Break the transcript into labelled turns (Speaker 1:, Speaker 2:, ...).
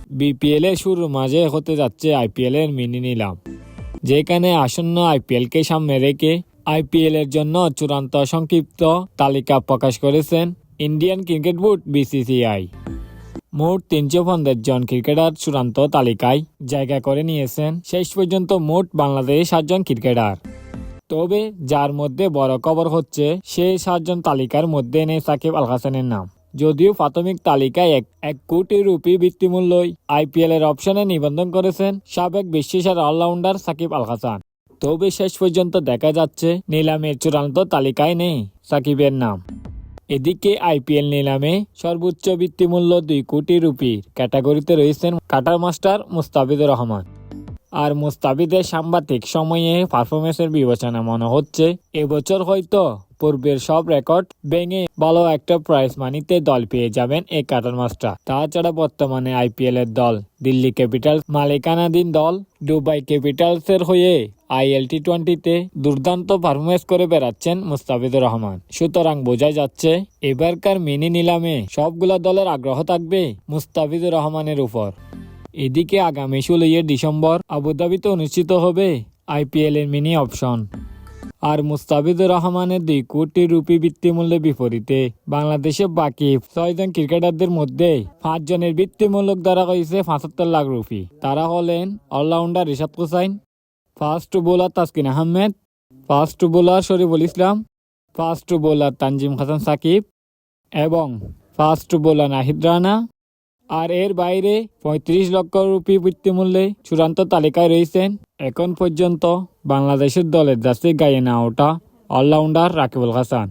Speaker 1: BPL এর শুরুর মাঝে হতে যাচ্ছে আইপিএল এর মিনি নিলাম, যেখানে আসন্ন আইপিএল কে সামনে রেখে আইপিএল এর জন্য চূড়ান্ত সংক্ষিপ্ত তালিকা প্রকাশ করেছেন ইন্ডিয়ান ক্রিকেট বোর্ড বিসিসিআই। মোট 350 জন ক্রিকেটার চূড়ান্ত তালিকায় জায়গা করে নিয়েছেন শেষ পর্যন্ত মোট বাংলাদেশের 7 জন ক্রিকেটার। তবে যার মধ্যে বড় খবর হচ্ছে সেই 7 জন তালিকার মধ্যে নেই সাকিব আল হাসানের নাম। যদিও প্রাথমিক তালিকায় 1 কোটি রুপি বৃত্তিমূল্যই আইপিএল এর অপশনে নিবন্ধন করেছেন সাবেক বিশ্বসেরা অলরাউন্ডার সাকিব আল হাসান। তবে শেষ পর্যন্ত দেখা যাচ্ছে নিলামের চূড়ান্ত তালিকায় নেই সাকিবের নাম। এদিকে আইপিএল নিলামে সর্বোচ্চ বৃত্তিমূল্য 2 কোটি রুপির ক্যাটাগরিতে রয়েছেন কাটার মাস্টার মুস্তাফিজুর রহমান। আর মুস্তাফিজের সাম্প্রতিক সময়ে পারফরমেন্সের বিবেচনা মনে হচ্ছে এবছর হয়তো পূর্বের সব রেকর্ড ভেঙে ভালো একটা প্রাইজ মানিতে দল পেয়ে যাবেন এই কাটার মাস্টার। তাছাড়া বর্তমানে আইপিএল এর দল দিল্লি ক্যাপিটালস মালিকানাধীন দল দুবাই ক্যাপিটালসের হয়ে আইএল টি20তে দুর্দান্ত পারফরমেন্স করে বেড়াচ্ছেন মুস্তাফিজুর রহমান। সুতরাং বোঝা যাচ্ছে এবারকার মিনি নিলামে সবগুলা দলের আগ্রহ থাকবে মুস্তাফিজুর রহমানের উপর। এদিকে আগামী 16 ডিসেম্বর আবুধাবিতে অনুষ্ঠিত হবে আইপিএল এর মিনি অপশন। আর মুস্তাফিজুর রহমানের 2 কোটি রুপি বৃত্তিমূল্যের বিপরীতে বাংলাদেশের বাকি 6 জন ক্রিকেটারদের মধ্যে 5 জনের বৃত্তিমূল্য ধরা হয়েছে 75 লাখ রুপি। তারা হলেন allrounder Rishad Hossain, fast bowler Taskin Ahmed, fast bowler Shoriful Islam, fast bowler Tanzim Hasan Sakib এবং ফাস্ট বোলার নাহিদ রানা। আর এর বাইরে 35 লক্ষ রুপি বৃত্তিমূল্যে চূড়ান্ত তালিকায় রয়েছেন এখন পর্যন্ত বাংলাদেশের দলের জার্সি গায়ে না ওঠা অলরাউন্ডার রাকিবুল হাসান।